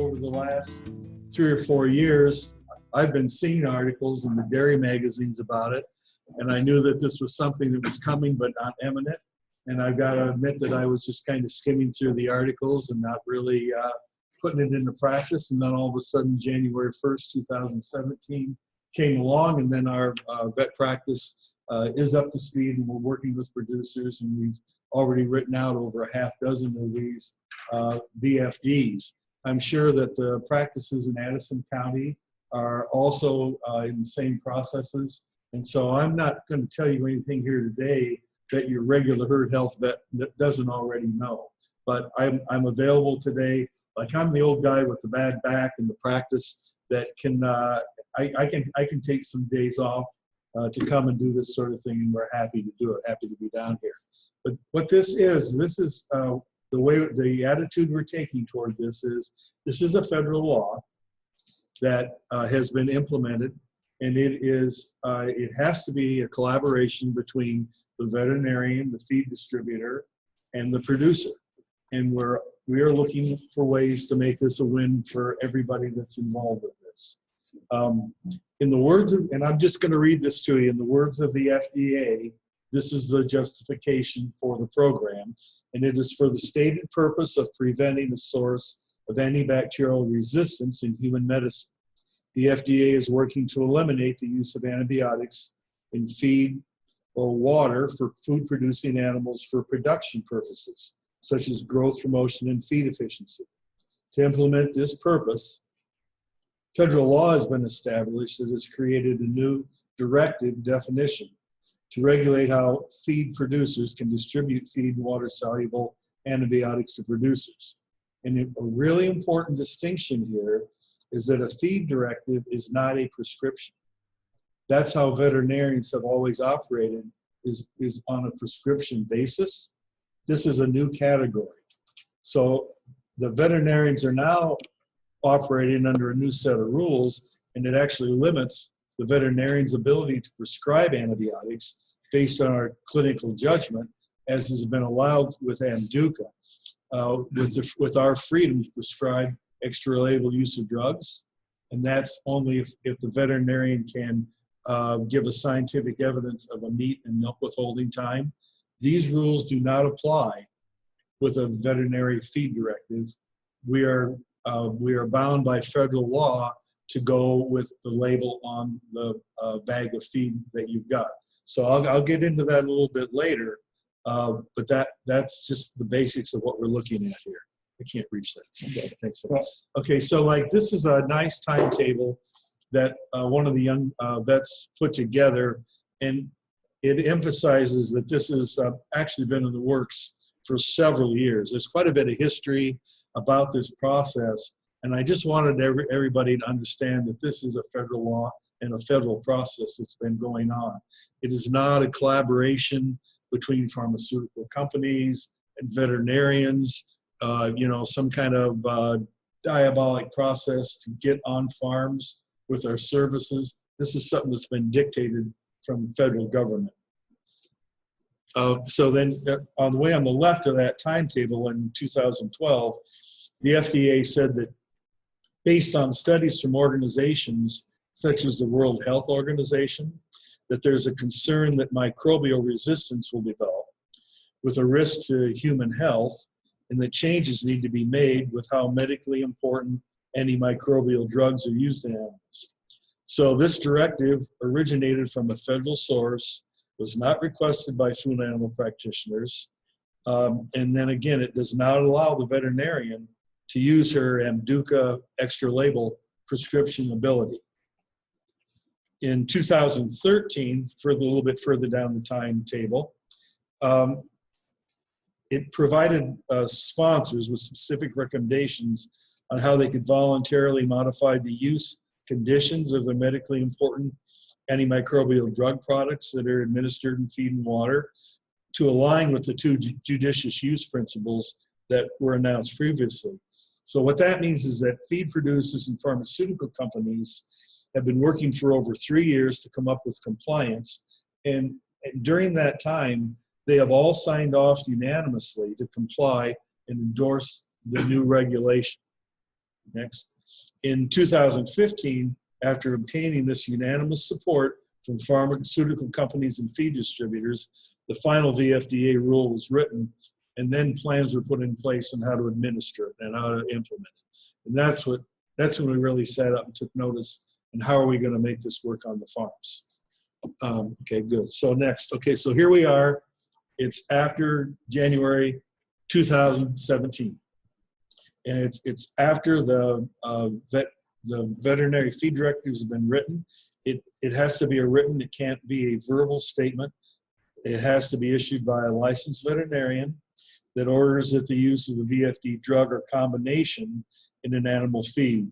over the last 3 or 4 years, I've been seeing articles in the dairy magazines about it, and I knew that this was something that was coming but not imminent. And I've got to admit that I was just kind of skimming through the articles and not really putting it into practice. And then all of a sudden, January 1st, 2017 came along, and then our vet practice is up to speed, and we're working with producers, and we've already written out over a half dozen of these VFDs. I'm sure that the practices in Addison County are also in the same processes. And so I'm not going to tell you anything here today that your regular herd health vet doesn't already know. But I'm available today. Like, I'm the old guy with the bad back in the practice that can I can take some days off to come and do this sort of thing, and we're happy to do it. Happy to be down here. But what this is the way, the attitude we're taking toward this is a federal law that has been implemented, and it has to be a collaboration between the veterinarian, the feed distributor, and the producer. And we are looking for ways to make this a win for everybody that's involved with this. In the words of, and I'm just going to read this to you, in the words of the FDA, this is the justification for the program, and it is for the stated purpose of preventing a source of antibacterial resistance in human medicine. The FDA is working to eliminate the use of antibiotics in feed or water for food-producing animals for production purposes, such as growth promotion and feed efficiency. To implement this purpose, federal law has been established that has created a new directive definition to regulate how feed producers can distribute feed and water-soluble antibiotics to producers. And a really important distinction here is that a feed directive is not a prescription. That's how veterinarians have always operated, is on a prescription basis. This is a new category. So the veterinarians are now operating under a new set of rules, and it actually limits the veterinarian's ability to prescribe antibiotics based on our clinical judgment, as has been allowed with Amduca, with our freedom to prescribe extra label use of drugs. And that's only if the veterinarian can give us scientific evidence of a meat and milk withholding time. These rules do not apply with a veterinary feed directive. We are bound by federal law to go with the label on the bag of feed that you've got. So I'll get into that a little bit later, but that's just the basics of what we're looking at here. I can't reach that. Okay, thanks. Okay, so like, this is a nice timetable that one of the young vets put together, and it emphasizes that this has actually been in the works for several years. There's quite a bit of history about this process, and I just wanted everybody to understand that this is a federal law and a federal process that's been going on. It is not a collaboration between pharmaceutical companies and veterinarians, some kind of diabolic process to get on farms with our services. This is something that's been dictated from the federal government. So then on the left of that timetable in 2012, the FDA said that based on studies from organizations such as the World Health Organization, that there's a concern that microbial resistance will develop with a risk to human health, and that changes need to be made with how medically important antimicrobial drugs are used in animals. So this directive originated from a federal source, was not requested by food animal practitioners, and then again, it does not allow the veterinarian to use her Amduca extra label prescription ability. In 2013, a little bit further down the timetable, it provided sponsors with specific recommendations on how they could voluntarily modify the use conditions of the medically important antimicrobial drug products that are administered in feed and water to align with the two judicious use principles that were announced previously. So what that means is that feed producers and pharmaceutical companies have been working for over 3 years to come up with compliance, and during that time, they have all signed off unanimously to comply and endorse the new regulation. Next. In 2015, after obtaining this unanimous support from pharmaceutical companies and feed distributors, the final VFDA rule was written, and then plans were put in place on how to administer it and how to implement it. And that's when we really sat up and took notice, and how are we going to make this work on the farms? Okay, good. So next, okay, so here we are. It's after January 2017. And it's after the Veterinary Feed Directive has been written. It has to be written, it can't be a verbal statement. It has to be issued by a licensed veterinarian that orders that the use of a VFD drug or combination in an animal feed.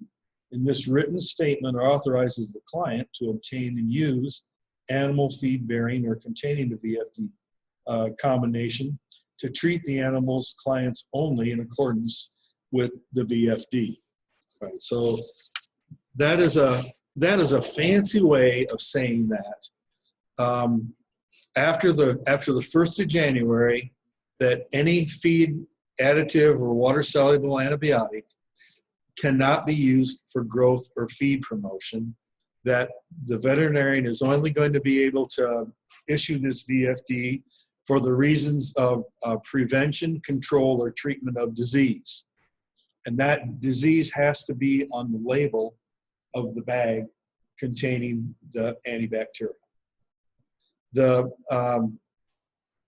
And this written statement authorizes the client to obtain and use animal feed bearing or containing the VFD combination to treat the animal's clients only in accordance with the VFD. Right. So that is a fancy way of saying that after the 1st of January, that any feed additive or water soluble antibiotic cannot be used for growth or feed promotion, that the veterinarian is only going to be able to issue this VFD for the reasons of prevention, control, or treatment of disease. And that disease has to be on the label of the bag containing the antibacterial.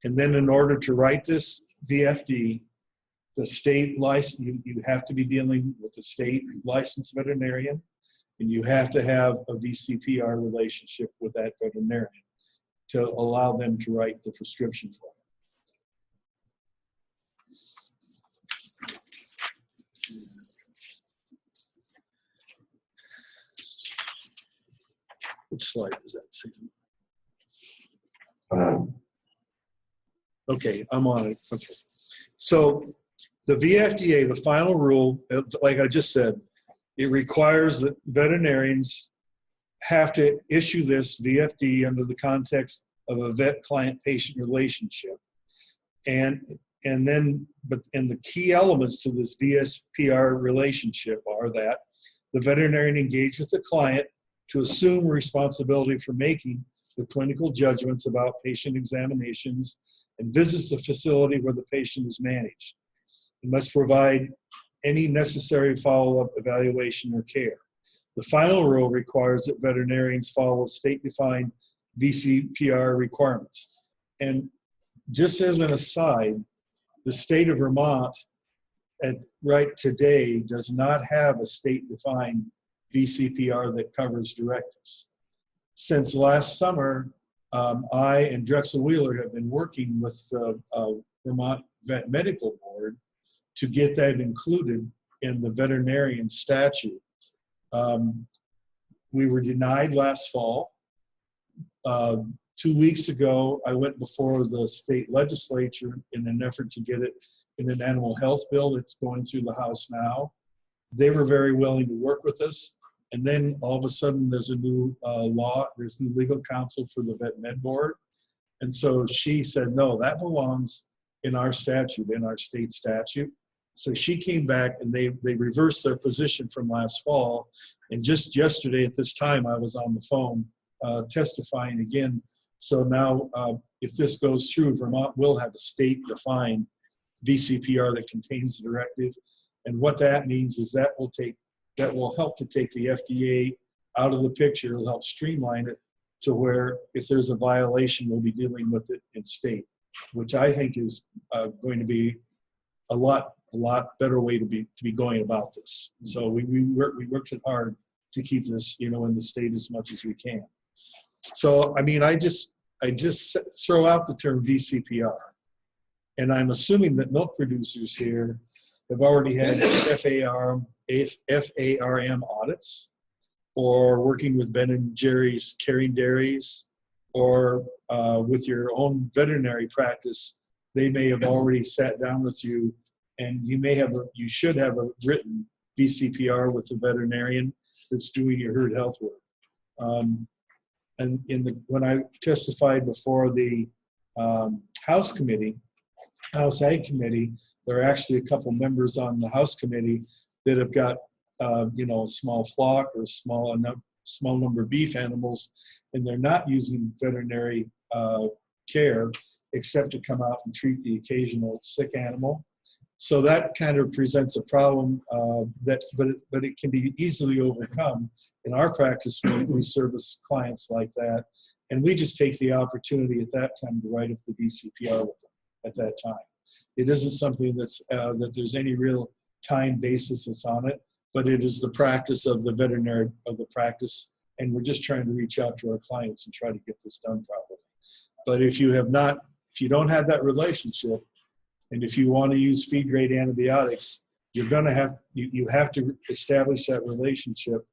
And then in order to write this VFD, the state license, you have to be dealing with the state licensed veterinarian, and you have to have a VCPR relationship with that veterinarian to allow them to write the prescription for it. Which slide is that? Okay, I'm on it. Okay. So the VFDA, the final rule, like I just said, it requires that veterinarians have to issue this VFD under the context of a vet-client-patient relationship. And the key elements to this VSPR relationship are that the veterinarian engage with the client to assume responsibility for making the clinical judgments about patient examinations and visits the facility where the patient is managed. It must provide any necessary follow-up evaluation or care. The final rule requires that veterinarians follow state-defined VCPR requirements. And just as an aside, the state of Vermont right today does not have a state-defined VCPR that covers directives. Since last summer, I and Drexel Wheeler have been working with the Vermont Vet Medical Board to get that included in the veterinarian statute. We were denied last fall. 2 weeks ago, I went before the state legislature in an effort to get it in an animal health bill that's going through the House now. They were very willing to work with us. And then all of a sudden there's a new there's new legal counsel for the Vet Med Board. And so she said, no, that belongs in our statute, in our state statute. So she came back and they reversed their position from last fall. And just yesterday at this time, I was on the phone testifying again. So now if this goes through, Vermont will have a state-defined VCPR that contains the directive. And what that means is that will help to take the FDA out of the picture. It'll help streamline it to where if there's a violation, we'll be dealing with it in state, which I think is going to be a lot better way to be going about this. So we worked it hard to keep this, in the state as much as we can. So I mean, I just throw out the term VCPR, and I'm assuming that milk producers here have already had FARM audits, or working with Ben & Jerry's Caring Dairies, or with your own veterinary practice, they may have already sat down with you, and you should have a written VCPR with the veterinarian that's doing your herd health work. And when I testified before the House Ag Committee, there are actually a couple members on the House Committee that have got you know, a small flock or small number of beef animals, and they're not using veterinary care except to come out and treat the occasional sick animal. So that kind of presents a problem but it can be easily overcome. In our practice, we service clients like that, and we just take the opportunity at that time to write up the VCPR with them at that time. It isn't something that's that there's any real time basis that's on it, but it is the practice of the veterinary of the practice, and we're just trying to reach out to our clients and try to get this done properly. But if you don't have that relationship, and if you want to use feed grade antibiotics, you're going to have you have to establish that relationship,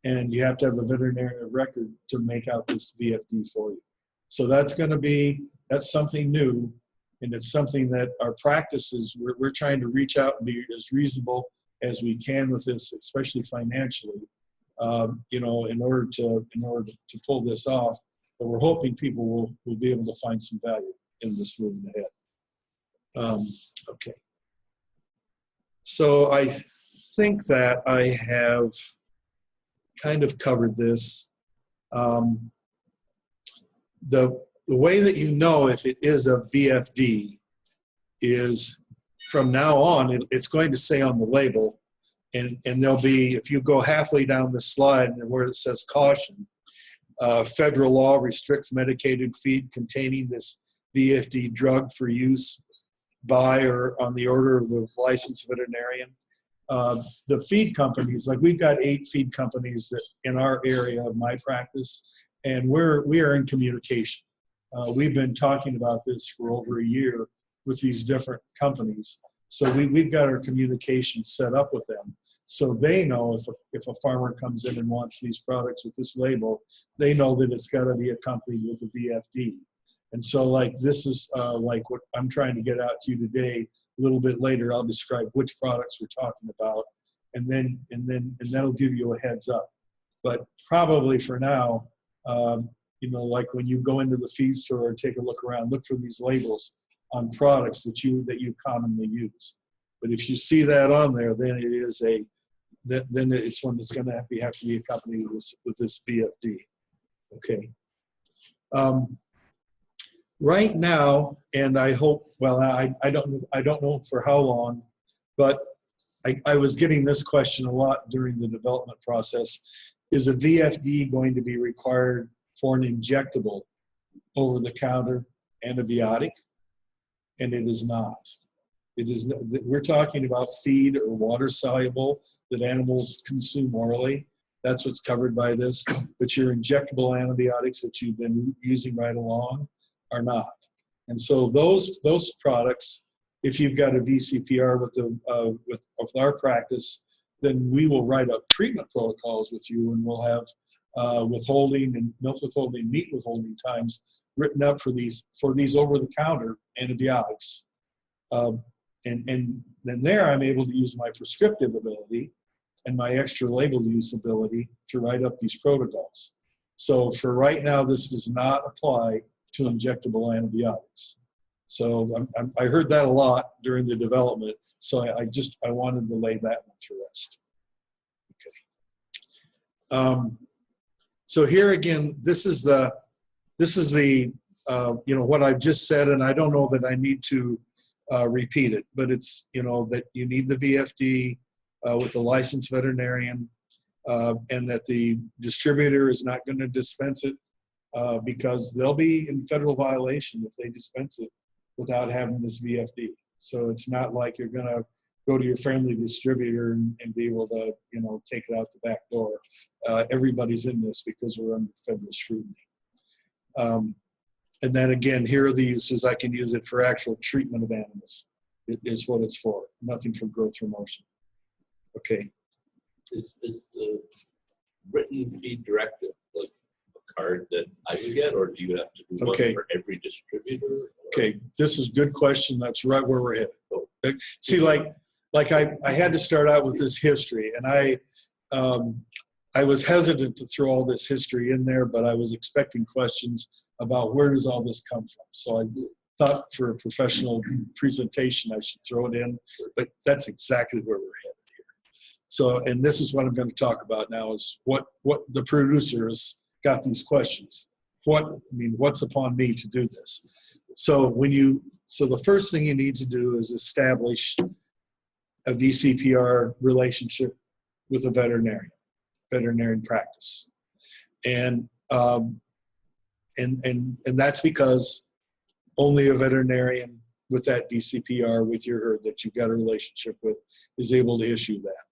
and you have to have a veterinarian of record to make out this VFD for you. So that's something new, and it's something that our practices we're trying to reach out and be as reasonable as we can with this, especially financially, you know, in order to pull this off. But we're hoping people will be able to find some value in this moving ahead. Okay. So I think that I have kind of covered this. The way that you know if it is a VFD is from now on, it's going to say on the label, and there'll be, if you go halfway down the slide where it says caution, federal law restricts medicated feed containing this VFD drug for use by or on the order of the licensed veterinarian. The feed companies, like we've got 8 feed companies that in our area of my practice, and we are in communication. We've been talking about this for over a year with these different companies. So we've got our communication set up with them. So they know if a farmer comes in and wants these products with this label, they know that it's got to be accompanied with a VFD. And so like this is like what I'm trying to get out to you today. A little bit later, I'll describe which products we're talking about, and then that'll give you a heads up. But probably for now, you know, like when you go into the feed store or take a look around, look for these labels on products that you commonly use. But if you see that on there, then it is then it's one that's going to have to be accompanied with this VFD. Okay. Right now, and I hope, well, I don't know for how long, but I was getting this question a lot during the development process. Is a VFD going to be required for an injectable over-the-counter antibiotic? And it is not. It is. We're talking about feed or water soluble that animals consume orally. That's what's covered by this. But your injectable antibiotics that you've been using right along are not. And so those products, if you've got a VCPR with our practice, then we will write up treatment protocols with you, and we'll have withholding and milk withholding, meat withholding times written up for these over-the-counter antibiotics. And then there I'm able to use my prescriptive ability and my extra label use ability to write up these protocols. So for right now, this does not apply to injectable antibiotics. So I heard that a lot during the development, so I wanted to lay that one to rest. Okay. So here again, this is the you know, what I've just said, and I don't know that I need to repeat it, but it's, you know, that you need the VFD with a licensed veterinarian, and that the distributor is not going to dispense it because they'll be in federal violation if they dispense it without having this VFD. So it's not like you're going to go to your friendly distributor and be able to, you know, take it out the back door. Everybody's in this because we're under federal scrutiny. And then again, here are the uses. I can use it for actual treatment of animals. It is what it's for. Nothing for growth or motion. Okay. Is the written feed directive like a card that I can get, or do you have to do one for every distributor? Okay, this is a good question. That's right where we're headed. See, like I had to start out with this history, and I was hesitant to throw all this history in there, but I was expecting questions about where does all this come from. So I thought for a professional presentation I should throw it in, but that's exactly where we're headed here. So, and this is what I'm going to talk about now is what the producers got these questions. What's upon me to do this? So the first thing you need to do is establish a VCPR relationship with a veterinarian practice. And that's because only a veterinarian with that VCPR with your herd that you've got a relationship with is able to issue that.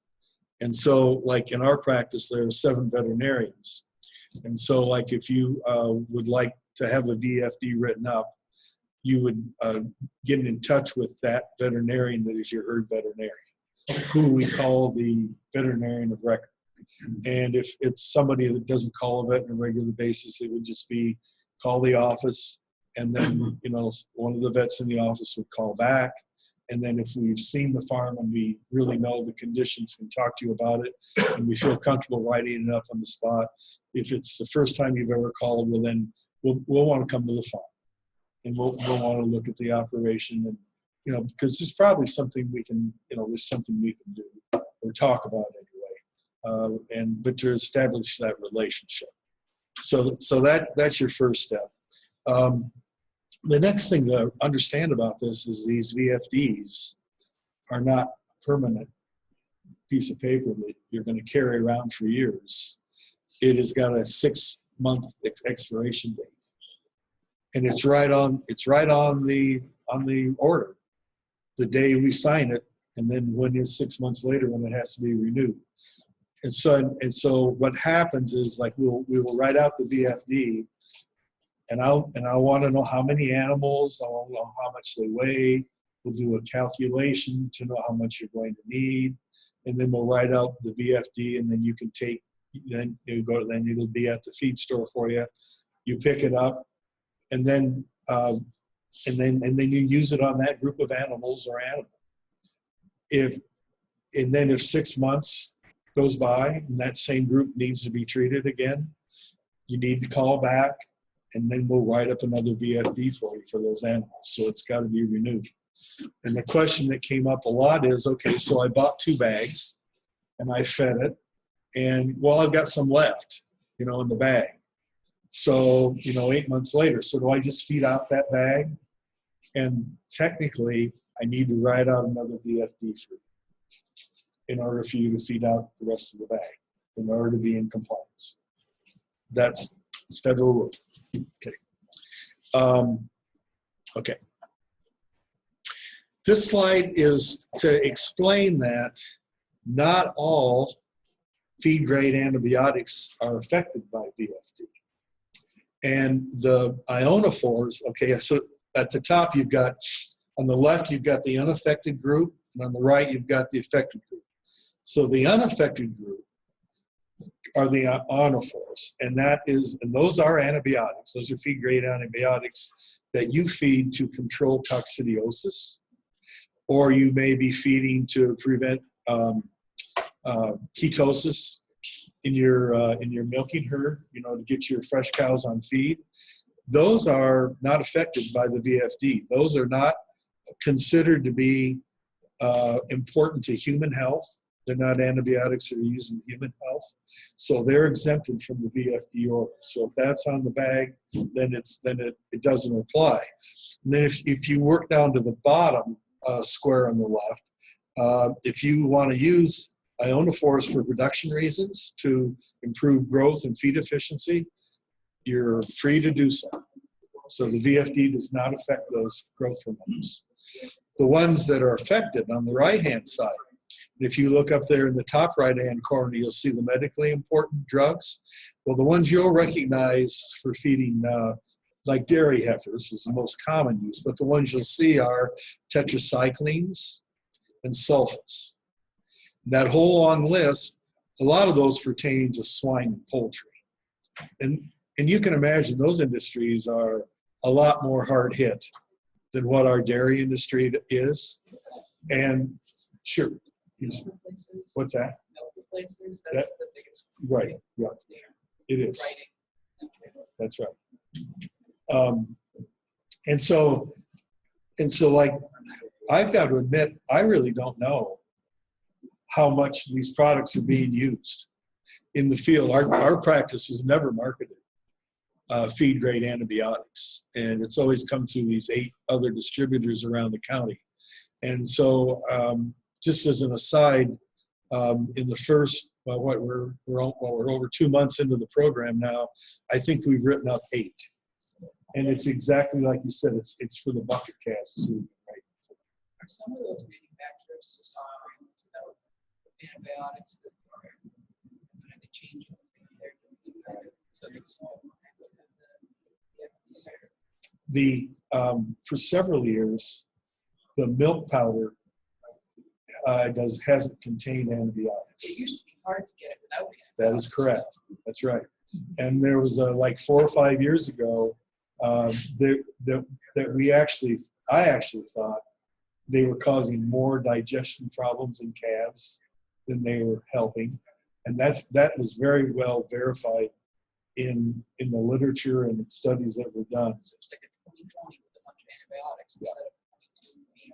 And so, like in our practice, there are 7 veterinarians. And so, like if you would like to have a VFD written up, you would get in touch with that veterinarian that is your herd veterinarian, who we call the veterinarian of record. And if it's somebody that doesn't call a vet on a regular basis, it would just be call the office, and then one of the vets in the office would call back. And then if we've seen the farm and we really know the conditions, can talk to you about it, and we feel comfortable writing it up on the spot. If it's the first time you've ever called, well, then we'll want to come to the farm, and we'll want to look at the operation, and because there's probably something we can, there's something we can do or talk about anyway, but to establish that relationship. So that's your first step. The next thing to understand about this is these VFDs are not a permanent piece of paper that you're going to carry around for years. It has got a 6-month expiration date, and it's right on the order, the day we sign it, and then when it's 6 months later when it has to be renewed. And so what happens is, like, we will write out the VFD. And I'll want to know how many animals, I'll know how much they weigh. We'll do a calculation to know how much you're going to need, and then we'll write out the VFD. And then you can then it'll be at the feed store for you. You pick it up, and then you use it on that group of animals or animal. If 6 months goes by and that same group needs to be treated again, you need to call back. And then we'll write up another VFD for you for those animals. So it's got to be renewed. And the question that came up a lot is, okay, so I bought 2 bags and I fed it, and well, I've got some left, in the bag. So, 8 months later, so do I just feed out that bag? And technically, I need to write out another VFD for you in order for you to feed out the rest of the bag, in order to be in compliance. That's federal rule. Okay. Okay. This slide is to explain that not all feed grade antibiotics are affected by VFD. And the ionophores, okay, so at the top you've got, on the left you've got the unaffected group, and on the right you've got the affected group. So the unaffected group are the ionophores, and those are antibiotics. Those are feed grade antibiotics that you feed to control coccidiosis, or you may be feeding to prevent ketosis in your milking herd, to get your fresh cows on feed. Those are not affected by the VFD. Those are not considered to be important to human health. They're not antibiotics that are used in human health. So they're exempted from the VFD order. So if that's on the bag, then it doesn't apply. And then if you work down to the bottom square on the left, if you want to use ionophores for production reasons to improve growth and feed efficiency, you're free to do so. So the VFD does not affect those growth hormones. The ones that are affected on the right-hand side, if you look up there in the top right-hand corner, you'll see the medically important drugs. Well, the ones you'll recognize for feeding, like dairy heifers, is the most common use, but the ones you'll see are tetracyclines and sulfates. That whole long list, a lot of those pertain to swine and poultry. And you can imagine those industries are a lot more hard hit than what our dairy industry is. And sure. What's that? That's the biggest. Right, yeah, it is. That's right. And so like, I've got to admit, I really don't know how much these products are being used in the field. Our practice has never marketed feed grade antibiotics, and it's always come through these 8 other distributors around the county. And so just as an aside, in the first, we're over 2 months into the program now, I think we've written up 8. And it's exactly like you said, it's for the bucket calves. Right? Are some of those manufacturers just offering without antibiotics that are going to change their so the for several years, the milk powder hasn't contained antibiotics. It used to be hard to get it without antibiotics. That is correct. That's right. And there was like 4 or 5 years ago that I actually thought they were causing more digestion problems in calves than they were helping, and that was very well verified in the literature and studies that were done. So it's like a 2020 with a bunch of antibiotics instead of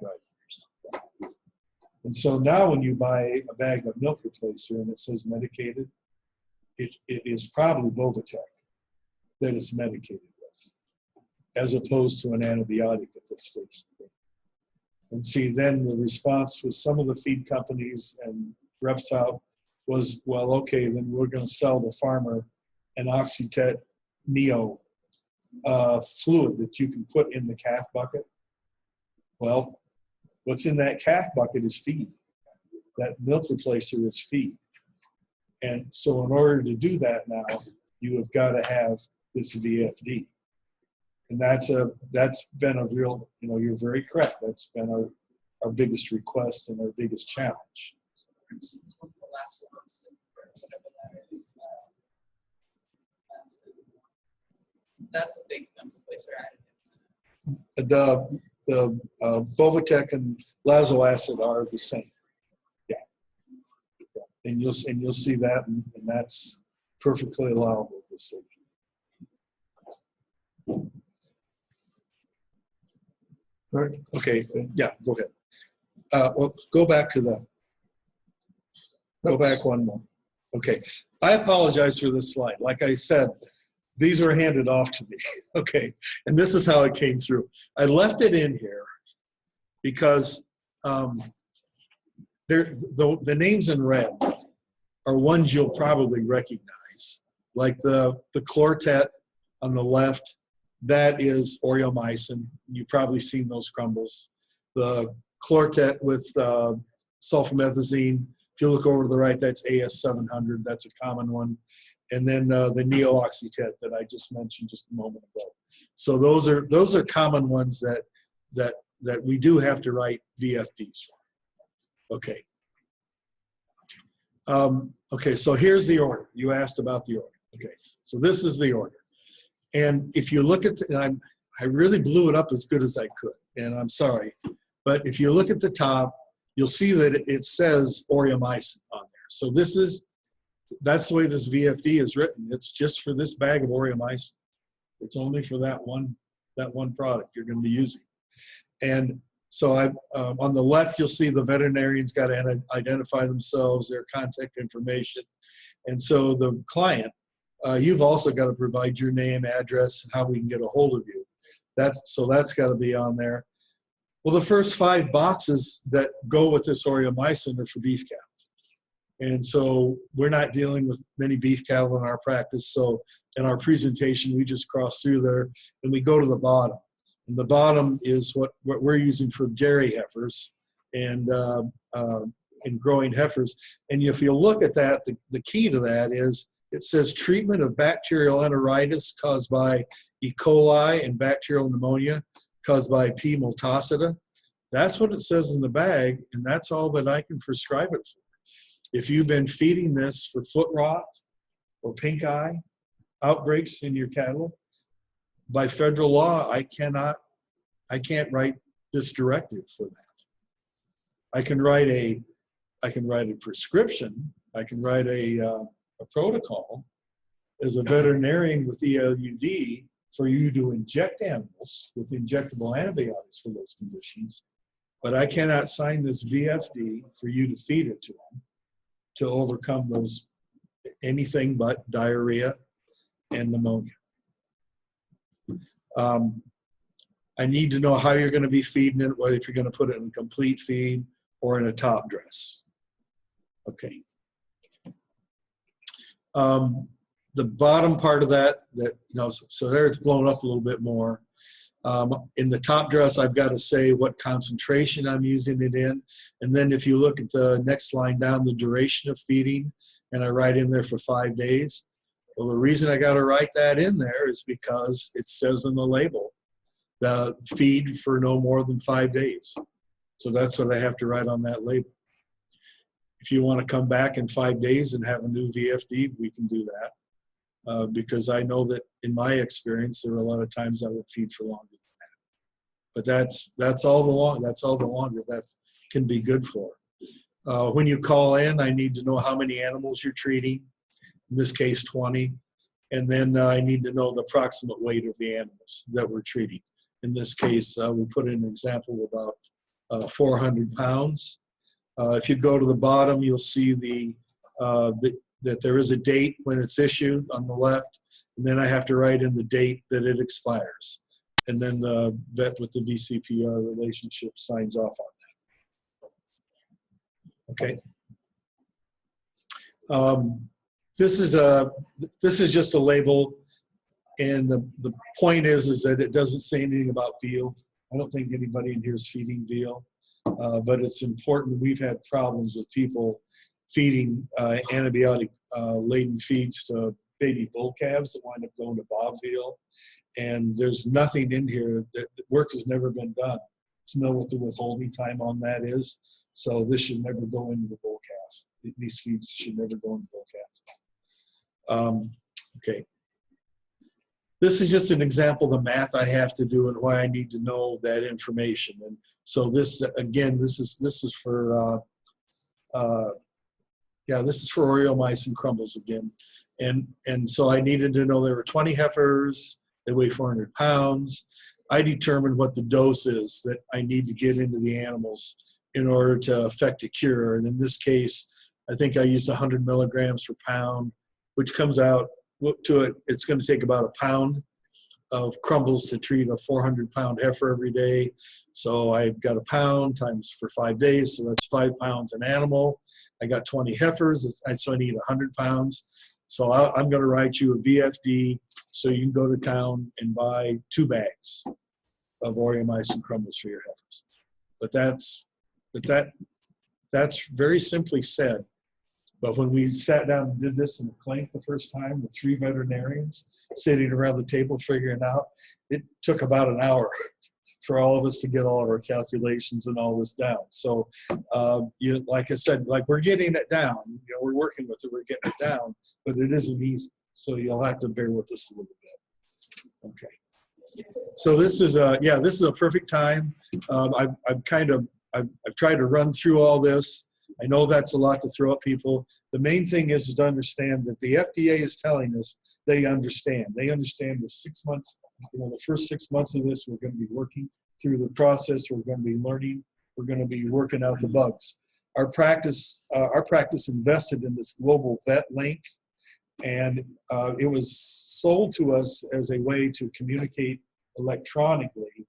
right. Or something. And so now when you buy a bag of milk replacer and it says medicated, it is probably Bovatec that it's medicated with, as opposed to an antibiotic at this stage. And see, then the response with some of the feed companies and reps out was, well, okay, then we're going to sell the farmer an Oxytet Neo fluid that you can put in the calf bucket. Well, what's in that calf bucket is feed. That milk replacer is feed. And so in order to do that now, you have got to have this VFD. And that's been a real, you're very correct. That's been our biggest request and our biggest challenge. That's a big place The Bovatec and Lazoacid are the same. Yeah. And you'll see that, and that's perfectly allowable at this stage. All right. Okay. So, yeah. Go ahead. Well, go back one more. Okay. I apologize for this slide. Like I said, these were handed off to me. Okay. And this is how it came through. I left it in here because the names in red are ones you'll probably recognize, like the Chlortet on the left. That is Oreomycin. You've probably seen those crumbles. The Chlortet with sulfamethazine. If you look over to the right, that's AS700. That's a common one. And then the Neo-Oxytet that I just mentioned just a moment ago. So those are common ones that we do have to write VFDs for. Okay. Okay. So here's the order. You asked about the order. Okay. So this is the order. And if you look at, I really blew it up as good as I could, and I'm sorry, but if you look at the top, you'll see that it says Oreomycin on there. So that's the way this VFD is written. It's just for this bag of Oreomycin. It's only for that one product you're going to be using. And so on the left, you'll see the veterinarian's got to identify themselves, their contact information. And so the client, you've also got to provide your name, address, and how we can get a hold of you. That's got to be on there. Well, the first 5 boxes that go with this Oreomycin are for beef cattle. And so we're not dealing with many beef cattle in our practice. So in our presentation, we just cross through there and we go to the bottom. And the bottom is what we're using for dairy heifers and growing heifers. And if you look at that, the key to that is it says treatment of bacterial enteritis caused by E. coli and bacterial pneumonia caused by P. multocida. That's what it says in the bag, and that's all that I can prescribe it for. If you've been feeding this for foot rot or pink eye outbreaks in your cattle, by federal law, I can't write this directive for that. I can write a prescription. I can write a protocol as a veterinarian with ELUD for you to inject animals with injectable antibiotics for those conditions, but I cannot sign this VFD for you to feed it to them. to overcome those, anything but diarrhea and pneumonia. I need to know how you're going to be feeding it, whether if you're going to put it in complete feed or in a top dress. Okay. The bottom part of that, so there it's blown up a little bit more. In the top dress, I've got to say what concentration I'm using it in. And then if you look at the next line down, the duration of feeding, and I write in there for 5 days. Well, the reason I got to write that in there is because it says on the label, the feed for no more than 5 days. So that's what I have to write on that label. If you want to come back in 5 days and have a new VFD, we can do that. Because I know that in my experience, there were a lot of times I would feed for longer than that. But that's all the longer that can be good for. When you call in, I need to know how many animals you're treating. In this case, 20. And then I need to know the approximate weight of the animals that we're treating. In this case, we put in an example about 400 pounds. If you go to the bottom, you'll see that there is a date when it's issued on the left, and then I have to write in the date that it expires. And then the vet with the VCPR relationship signs off on that. Okay. This is just a label, and the point is that it doesn't say anything about veal. I don't think anybody in here is feeding veal, but it's important. We've had problems with people feeding antibiotic-laden feeds to baby bull calves that wind up going to bog veal, and there's nothing in here that work has never been done to know what the withholding time on that is. So this should never go into the bull calf. These feeds should never go into bull calves. Okay. This is just an example of the math I have to do and why I need to know that information. And so this, again, this is for this is for Oreomycin crumbles again. And so I needed to know there were 20 heifers, they weigh 400 pounds. I determined what the dose is that I need to get into the animals in order to affect a cure. And in this case, I think I used 100 milligrams per pound, which comes out to it. It's going to take about a pound of crumbles to treat a 400-pound heifer every day. So I've got a pound times for 5 days, so that's 5 pounds an animal. I got 20 heifers, so I need 100 pounds. So I'm going to write you a VFD so you can go to town and buy 2 bags of Oreomycin crumbles for your heifers. But that's very simply said. But when we sat down and did this in the clinic the first time with 3 veterinarians sitting around the table figuring out, it took about an hour for all of us to get all of our calculations and all this down. So, like I said, like we're getting it down. We're working with it, we're getting it down, but it isn't easy. So you'll have to bear with us a little bit. Okay. So this is a perfect time. I've tried to run through all this. I know that's a lot to throw at people. The main thing is to understand that the FDA is telling us they understand. They understand the 6 months, the first 6 months of this, we're going to be working through the process. We're going to be learning. We're going to be working out the bugs. Our practice invested in this global vet link, and it was sold to us as a way to communicate electronically.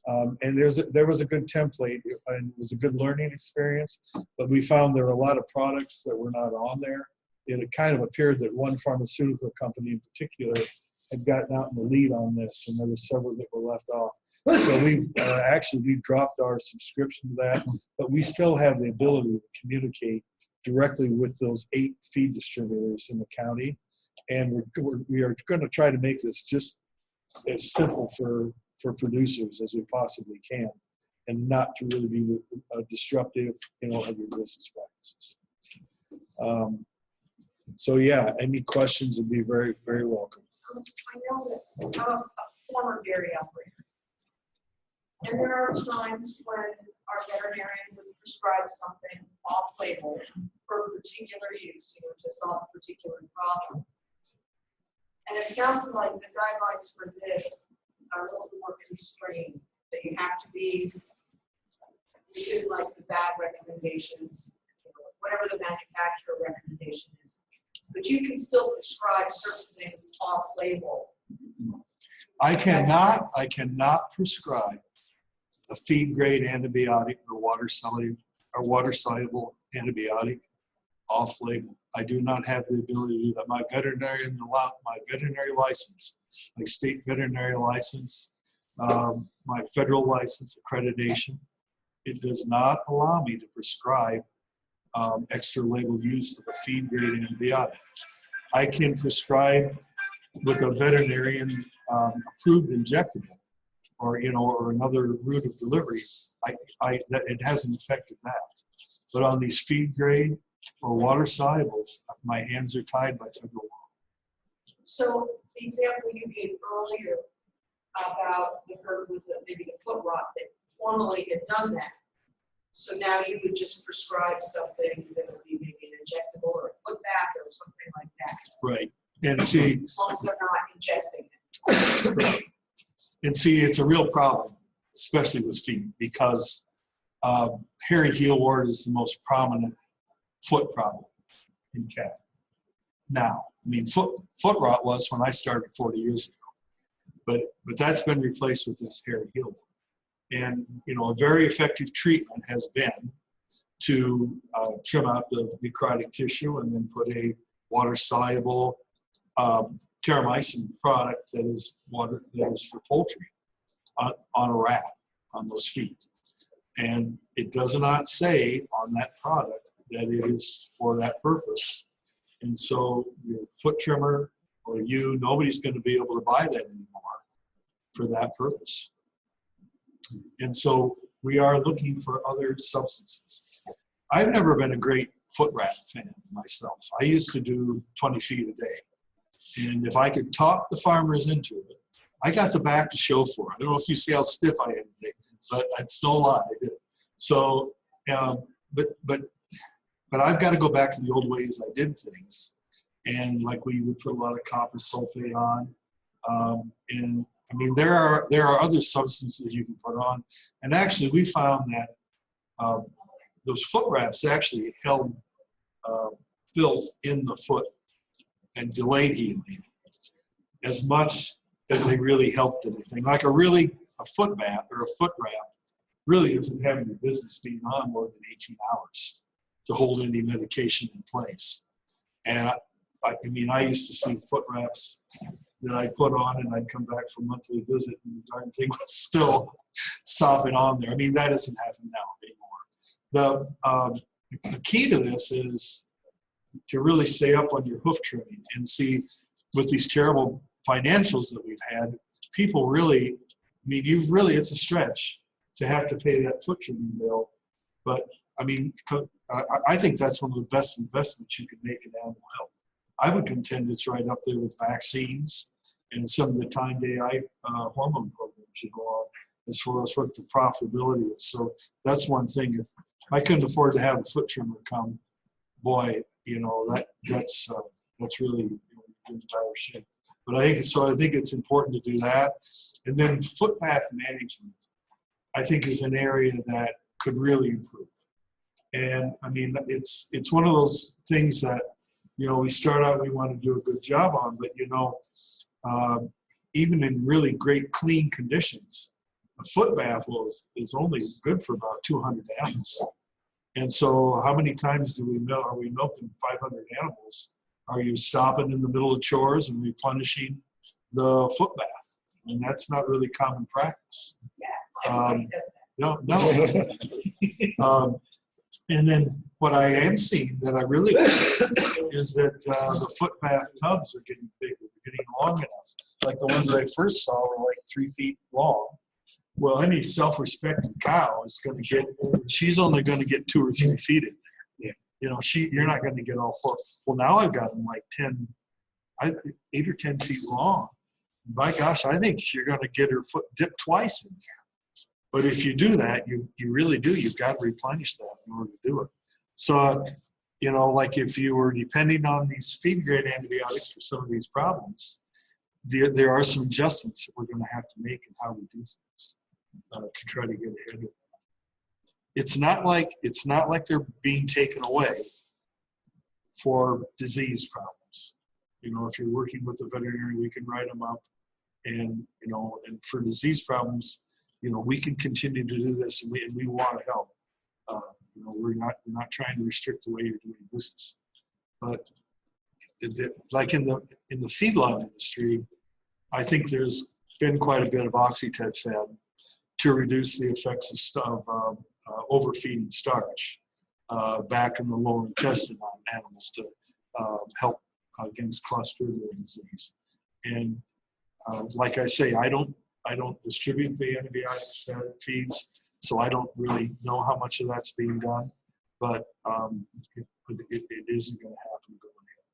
And there was a good template, and it was a good learning experience, but we found there were a lot of products that were not on there. It kind of appeared that one pharmaceutical company in particular had gotten out in the lead on this, and there were several that were left off. So we've dropped our subscription to that, but we still have the ability to communicate directly with those 8 feed distributors in the county, and we are going to try to make this just as simple for producers as we possibly can, and not to really be disruptive, of your business practices. So yeah, any questions would be very, very welcome. I know that I'm a former dairy operator, and there are times when our veterinarian would prescribe something off-label for particular use, to solve a particular problem. And it sounds like the guidelines for this are a little more constrained, that you have to be, you did like the bad recommendations, whatever the manufacturer recommendation is. But you can still prescribe certain things off-label. I cannot prescribe a feed grade antibiotic or water soluble antibiotic off label. I do not have the ability to do that. My veterinary license, my state veterinary license, my federal license accreditation, it does not allow me to prescribe extra label use of a feed grade antibiotic. I can prescribe with a veterinarian approved injectable, or or another route of delivery. That it hasn't affected that. But on these feed grade or water solubles, my hands are tied by federal law. So the example you gave earlier about the herd with maybe the foot rot that formerly had done that. So now you would just prescribe something that would be maybe an injectable or a foot bath or something like that. Right. And see, as long as they're not ingesting it. right. And see, it's a real problem, especially with feet, because hairy heel wart is the most prominent foot problem in cattle. Now, I mean, foot rot was when I started 40 years ago, but that's been replaced with this hairy heel wart. And a very effective treatment has been to trim out the necrotic tissue and then put a water-soluble terramycin product that is for poultry on a rat on those feet. And it does not say on that product that it is for that purpose. And so your foot trimmer or nobody's going to be able to buy that anymore for that purpose. And so we are looking for other substances. I've never been a great foot rat fan myself. I used to do 20 feet a day. And if I could talk the farmers into it, I got the back to show for it. I don't know if you see how stiff I am today, but it's no lie, I did. So, but I've got to go back to the old ways I did things. And like we would put a lot of copper sulfate on. And I mean, there are other substances you can put on. And actually we found that those foot wraps actually held filth in the foot and delayed healing as much as they really helped anything. Like a foot bath or a foot wrap really isn't having your business being on more than 18 hours to hold any medication in place. And I mean, I used to see foot wraps that I put on and I'd come back for a monthly visit and the darn thing was still sopping on there. I mean, that doesn't happen now anymore. The key to this is to really stay up on your hoof trimming and see with these terrible financials that we've had, people really, I mean, it's a stretch to have to pay that foot trimming bill. But I mean, I think that's one of the best investments you can make in animal health. I would contend it's right up there with vaccines and some of the time day hormone programs you go on as far as what the profitability is. So that's one thing. If I couldn't afford to have a foot trimmer come, boy, that's really in dire shape. But I think it's important to do that. And then footpath management, I think, is an area that could really improve. And I mean, it's one of those things that, we start out, we want to do a good job on, but even in really great clean conditions, a foot bath is only good for about 200 animals. And so how many times are we milking 500 animals? Are you stopping in the middle of chores and replenishing the foot bath? And that's not really common practice. Yeah, everybody does that. No. And then what I am seeing that I really like is that the foot bath tubs are getting bigger, they're getting long enough. Like the ones I first saw were like 3 feet long. Well, any self-respecting cow she's only going to get 2 or 3 feet in there. You're not going to get all 4. Well, now I've got them like 8 or 10 feet long. By gosh, I think you're going to get her foot dipped twice in there. But if you do that, you really do. You've got to replenish that in order to do it. So, like if you were depending on these feed-grade antibiotics for some of these problems, there are some adjustments that we're going to have to make in how we do things to try to get ahead of it. it's not like they're being taken away for disease problems. You know, if you're working with a veterinarian, we can write them up, and you know, and for disease problems, you know, we can continue to do this, and we want to help. You know, we're not trying to restrict the way you're doing business, but like in the feedlot industry, I think there's been quite a bit of oxytet fed to reduce the effects of overfeeding starch back in the lower intestine on animals to help against Clostridial disease. And like I say, I don't distribute the antibiotic feeds, so I don't really know how much of that's being done, but it isn't going to happen going ahead.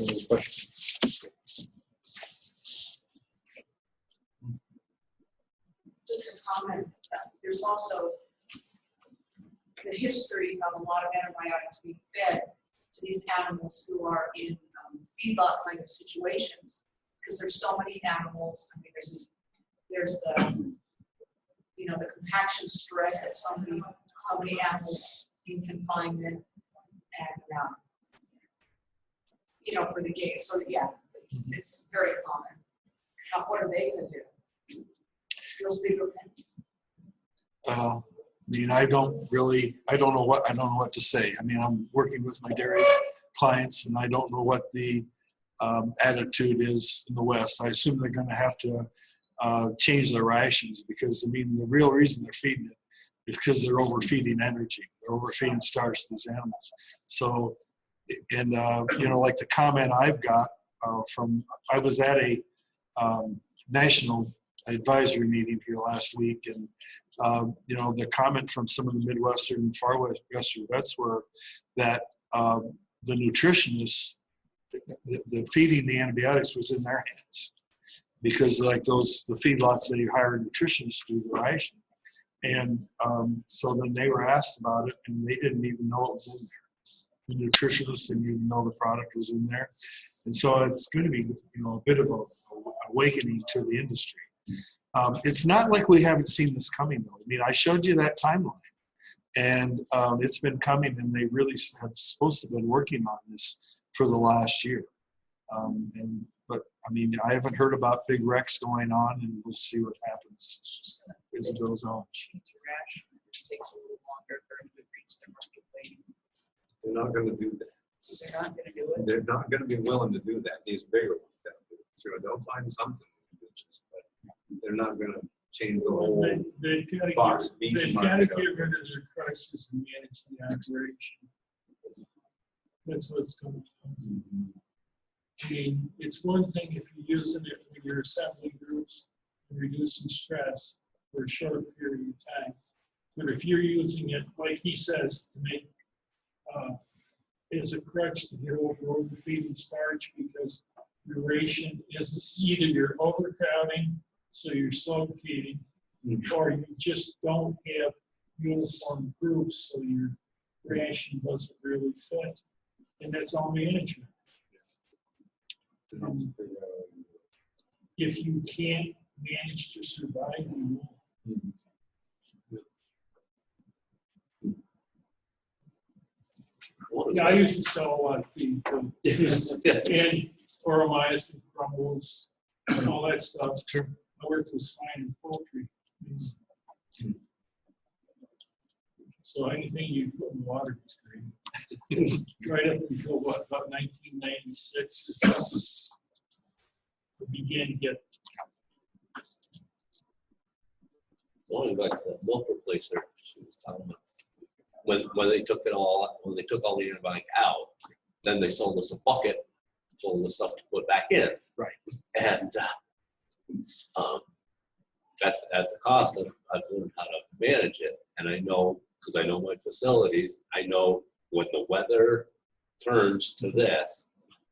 Any questions? Just a comment, there's also the history of a lot of antibiotics being fed to these animals who are in feedlot kind of situations, because there's so many animals. I mean, there's the, you know, the compaction stress of so many animals in confinement, and you know, for the gates. So yeah, it's very common. Now, what are they going to do? Those bigger pens. I mean, I don't know what to say. I mean, I'm working with my dairy clients, and I don't know what the attitude is in the West. I assume they're going to have to change their rations, because I mean, the real reason they're feeding it is because they're overfeeding energy. They're overfeeding starch to these animals. So, and you know, like the comment I've got I was at a national advisory meeting here last week, and you know, the comment from some of the Midwestern and Far Western vets were that the nutritionists, the feeding the antibiotics was in their hands, because like the feedlots, they hire nutritionists to do the ration, and so then they were asked about it, and they didn't even know it was in there. The nutritionists didn't even know the product was in there, and so it's going to be, you know, a bit of a awakening to the industry. It's not like we haven't seen this coming, though. I mean, I showed you that timeline, and it's been coming, and they really have supposed to have been working on this for the last year. But I mean, I haven't heard about big wrecks going on, and we'll see what happens as it goes on. Change the ration, which takes a little longer for them to reach their market weight. They're not going to do that. They're not going to do it. They're not going to be willing to do that. These bigger ones, sure, they'll find something, but they're not going to change the whole They've got to box get, beef they've got market to up. get rid of their crisis and manage the operation. That's what's going to come. I mean, it's one thing if you're using it for your assembly groups and reducing stress for a short period of time. But if you're using it, like he says, to make as a crutch to get over overfeeding starch, because your ration isn't, either you're overcrowding, so you're slow feeding, or you just don't have uniform groups, so your ration doesn't really fit, and that's all management. If you can't manage to survive, you won't. Yeah, I used to sell a lot of feed too. And oromycin crumbles and all that stuff. Sure. I worked with swine and poultry. So anything you put in water is great. Right up until what, about 1996 or so. It began to get. Only like the milk replacer, she was telling me. When they took all the antibiotic out, then they sold us a bucket full of the stuff to put back in. Right. And at the cost of, I've learned how to manage it, and I know, because I know my facilities, I know when the weather turns to this,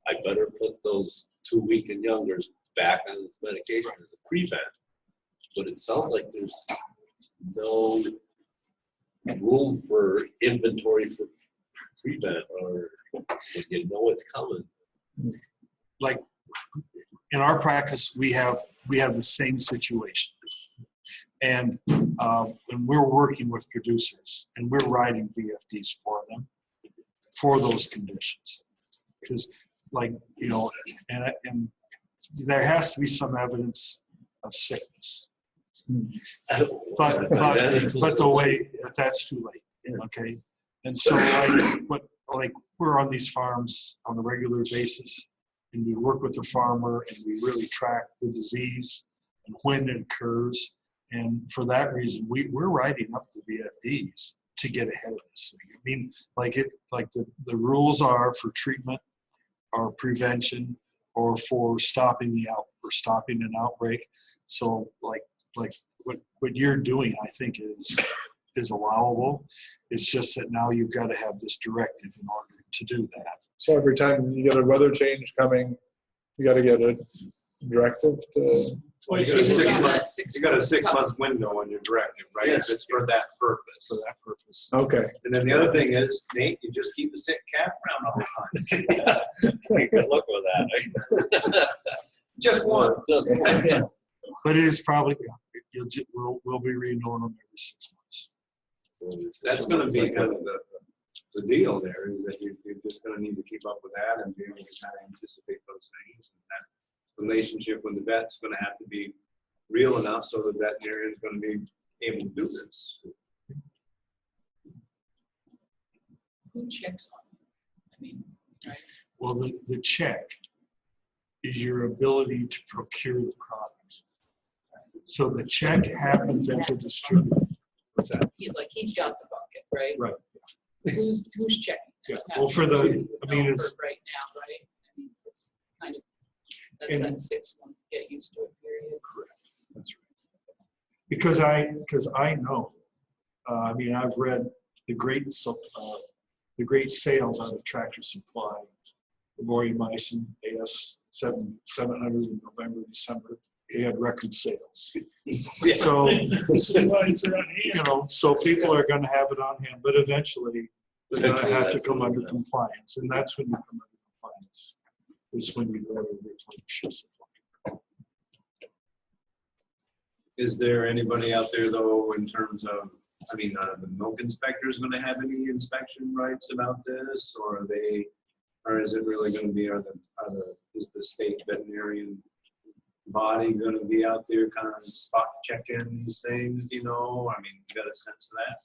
I better put those 2 week and youngers back on this medication as a prevent. But it sounds like there's no room for inventory for prevent, or when you know it's coming. Like in our practice, we have the same situation. And we're working with producers, and we're writing VFDs for them for those conditions. Because, like, you know, and there has to be some evidence of sickness. But the way, that's too late, okay? And so, like we're on these farms on a regular basis, and we work with the farmer, and we really track the disease and when it occurs. And for that reason, we're writing up the VFDs to get ahead of this thing. I mean, like the rules are for treatment or prevention or for stopping an outbreak. So like what you're doing, I think is allowable. It's just that now you've got to have this directive in order to do that. So every time you get a weather change coming, you got to get a directive to. Twice You got a a year. 6 month, you got a 6 month window on your directive, right? Yes. It's for that purpose. For that purpose. Okay. And then the other thing is, Nate, you just keep a sick calf around all the time. Good luck with that. Just one. Just one, yeah. But it is probably, we'll be renewing them every 6 months. That's gonna be kind of the deal there, is that you're just gonna need to keep up with that and be able to kind of anticipate those things. And that relationship with the vet's gonna have to be real enough so the veterinarian's gonna be able to do this. Who checks on it? I mean, right? Well, the check is your ability to procure the product. So the check happens at the distributor. What's that? Like he's got the bucket, right? Right. Who's checking? Yeah. Well, for the, I mean, No, it's, for right now, right? I mean, it's kind of, that's And- that 6 month get used to it period. correct. That's right. Because I know, I mean, I've read the great sales out of Tractor Supply, the Moriamycin AS700 in November, December. They had record sales. So, Supervisor on you hand. know, so people are going to have it on hand, but eventually they're going to have to come under compliance, and that's when you come under compliance. Is when you go to replenish your supply. Is there anybody out there though, in terms of, I mean, are the milk inspectors gonna have any inspection rights about this, or are they, or is it really gonna be, is the state veterinarian body gonna be out there kind of spot checking these things, you know? I mean, you got a sense of that?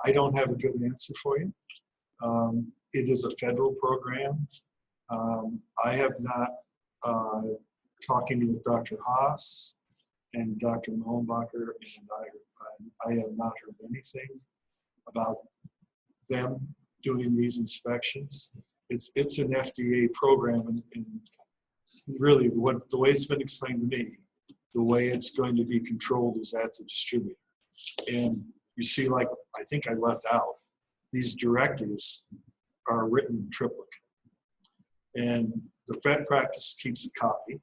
I don't have a good answer for you. It is a federal program. I have not, talking with Dr. Haas and Dr. Molenbacher, and I have not heard anything about them doing these inspections. It's an FDA program, and really the way it's been explained to me, the way it's going to be controlled is at the distributor. And you see, like, I think I left out, these directives are written in triplicate. And the vet practice keeps a copy.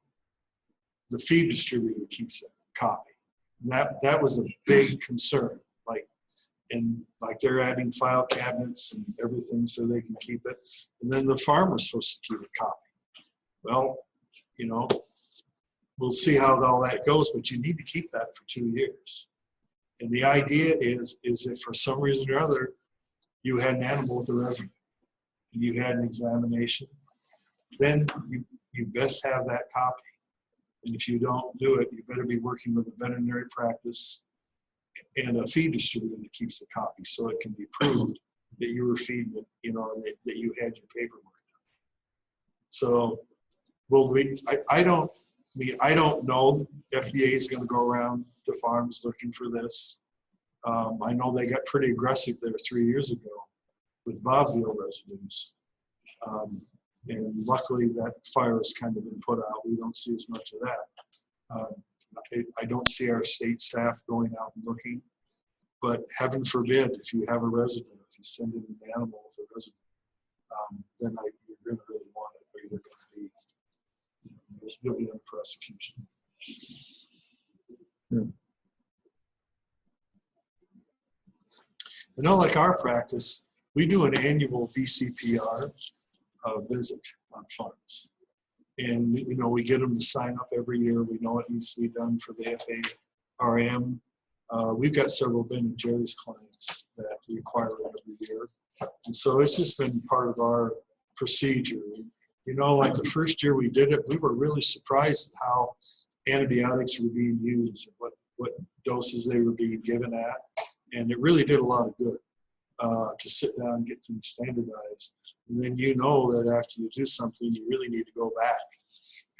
The feed distributor keeps a copy. And that was a big concern. Like they're adding file cabinets and everything so they can keep it. And then the farmer's supposed to keep a copy. Well, you know, we'll see how all that goes, but you need to keep that for 2 years. And the idea is if for some reason or other you had an animal with a resident and you had an examination, then you best have that copy. And if you don't do it, you better be working with a veterinary practice and a feed distributor that keeps the copy so it can be proved that you were feeding it, you know, and that you had your paperwork done. So, I don't know if FDA is going to go around to farms looking for this. I know they got pretty aggressive there 3 years ago with bobville residues. And luckily that fire has kind of been put out. We don't see as much of that. I don't see our state staff going out and looking, but heaven forbid, if you have a resident, if you send in an animal with a resident, then you're going to really want it, or you're going to be, you'll be under prosecution. You know, like our practice, we do an annual VCPR visit on farms. And, you know, we get them to sign up every year. We know it needs to be done for the FARM. We've got several Ben and Jerry's clients that require it every year. And so it's just been part of our procedure. You know, like the first year we did it, we were really surprised at how antibiotics were being used, what doses they were being given at. And it really did a lot of good to sit down and get things standardized. And then you know that after you do something, you really need to go back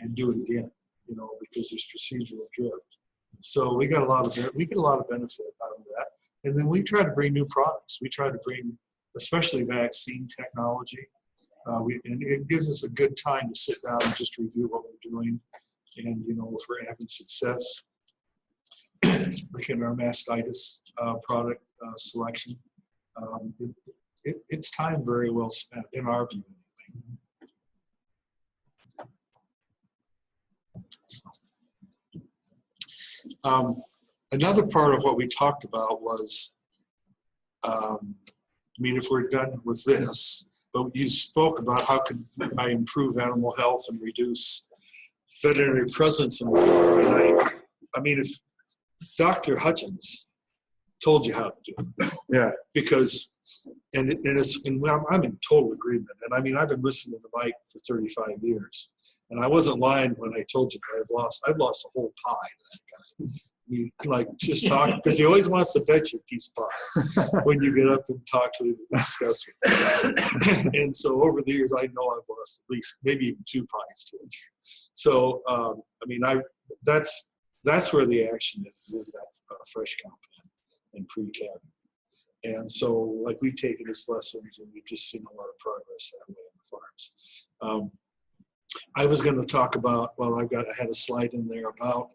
and do it again, you know, because there's procedural drift. So we get a lot of benefit out of that. And then we try to bring new products. We try to bring, especially vaccine technology. And it gives us a good time to sit down and just review what we're doing. And, you know, if we're having success, like in our mastitis product selection, it's time very well spent, in our view. Another part of what we talked about was, I mean, if we're done with this, but you spoke about how can I improve animal health and reduce veterinary presence in the farm. And I mean, if Dr. Hutchins told you how to do it, Yeah. because, and I'm in total agreement. And I mean, I've been listening to Mike for 35 years, and I wasn't lying when I told you that I've lost a whole pie to that guy. I mean, like, just talk, because he always wants to bet you a piece of pie when you get up and talk to him and discuss it. And so over the years, I know I've lost at least maybe even 2 pies to him. So, I mean, that's where the action is that fresh compound and pre-calving. And so, like, we've taken his lessons and we've just seen a lot of progress that way on the farms. I was going to talk about, well, I had a slide in there about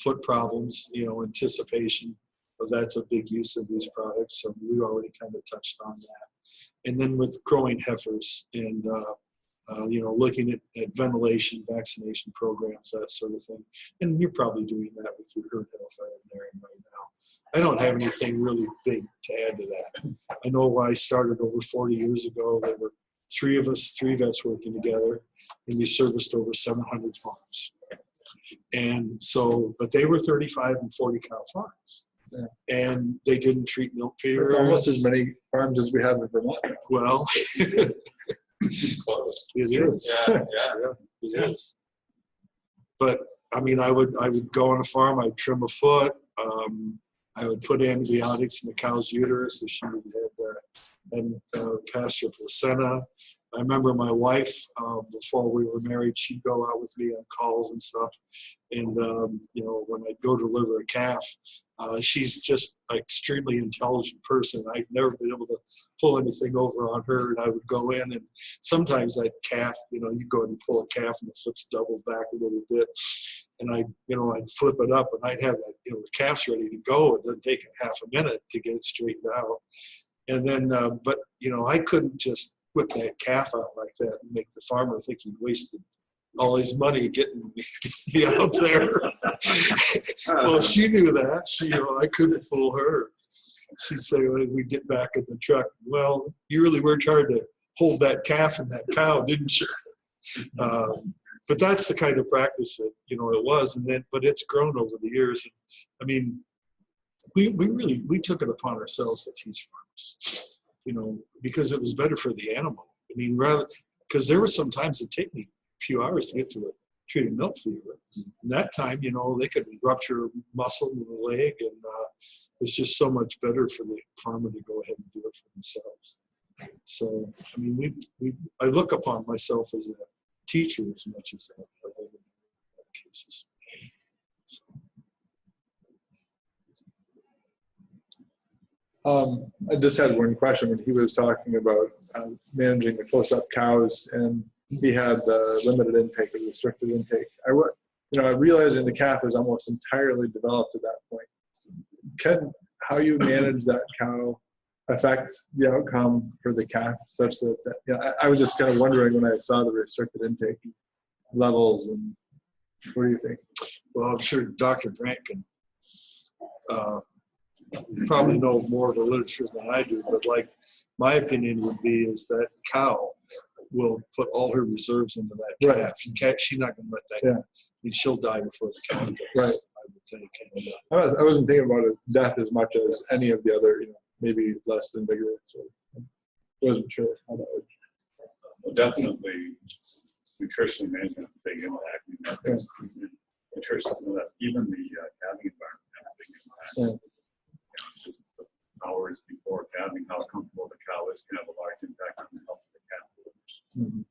foot problems, you know, anticipation, but that's a big use of these products. So we already kind of touched on that. And then with growing heifers and, you know, looking at ventilation, vaccination programs, that sort of thing. And you're probably doing that with your herd health veterinarian right now. I don't have anything really big to add to that. I know when I started over 40 years ago, there were 3 of us, 3 vets working together, and we serviced over 700 farms. And so, but they were 35 and 40 cow farms. Yeah. And they didn't treat milk fever. It's almost as many farms as we have in Vermont. Well, Close. it is. Yeah, It is. But I mean, I would go on a farm, I'd trim a foot, I would put antibiotics in the cow's uterus if she had pasture placenta. I remember my wife, before we were married, she'd go out with me on calls and stuff. And, you know, when I'd go deliver a calf, she's just an extremely intelligent person. I'd never been able to pull anything over on her. And I would go in, and sometimes that calf, you know, you go in and pull a calf and the foot's doubled back a little bit. And I'd flip it up and I'd have that, you know, the calf's ready to go. It doesn't take half a minute to get it straightened out. And then, but, you know, I couldn't just whip that calf out like that and make the farmer think he'd wasted all his money getting me out there. Well, she knew that. I couldn't fool her. She'd say, when we get back in the truck, well, you really worked hard to hold that calf and that cow, didn't you? But that's the kind of practice that, you know, it was. And then, but it's grown over the years. I mean, we took it upon ourselves to teach farmers, you know, because it was better for the animal. I mean, because there were some times it'd take me a few hours to get to a treated milk fever. And that time, you know, they could rupture muscle in the leg, and it's just so much better for the farmer to go ahead and do it for themselves. So, I mean, I look upon myself as a teacher as much as a cases. I just had one question when he was talking about managing the close-up cows, and he had the limited intake or restricted intake. Realizing the calf is almost entirely developed at that point. Can how you manage that cow affect the outcome for the calf, such that I was just kind of wondering when I saw the restricted intake levels, and what do you think? Well, I'm sure Dr. Grant can probably know more of the literature than I do, but like my opinion would be is that cow will put all her reserves into that calf. She's not going to let that. Yeah. I mean, she'll die before the calf does. Right. I wasn't thinking about it, death as much as any of the other, maybe less than vigorous. I wasn't sure how that would. Well, definitely, nutrition management has a big impact. I mean, there's nutritionists know that even the calving environment has a big impact. Yeah. Just the hours before calving, how comfortable the cow is can have a large impact on the health of the calf. Mhm.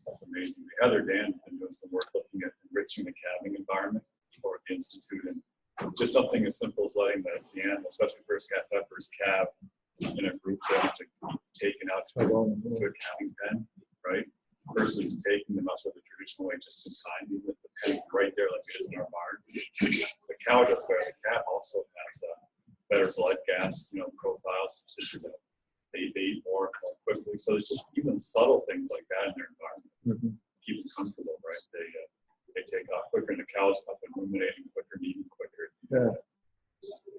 That's amazing. The other Dan has been doing some work looking at enriching the calving environment for the institute, and just something as simple as letting the animal, especially first calf, that first calf in a group setting, to be taken out to a calving pen, right? Versus taking them out the traditional way just in time, even if the pen's right there like it is in our barn. The cow does better. The calf also has better blood gas, profiles. They eat more quickly. So it's just even subtle things like that in their environment. Keep them comfortable, right? They take off quicker, and the cow's up and ruminating quicker, and eating quicker. Yeah.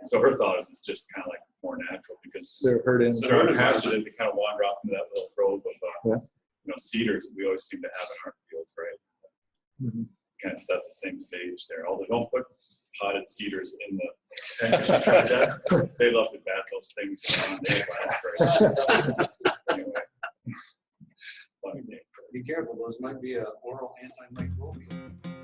So her thought is it's just kind of like more natural because They're herding. so they're unpastured, they kind of wander off into that little grove of cedars we always seem to have in our fields, right? Kind of set the same stage there. Although don't put potted cedars in the they love to bat those things around. They last forever. Anyway. Be careful, those might be an oral antimicrobial.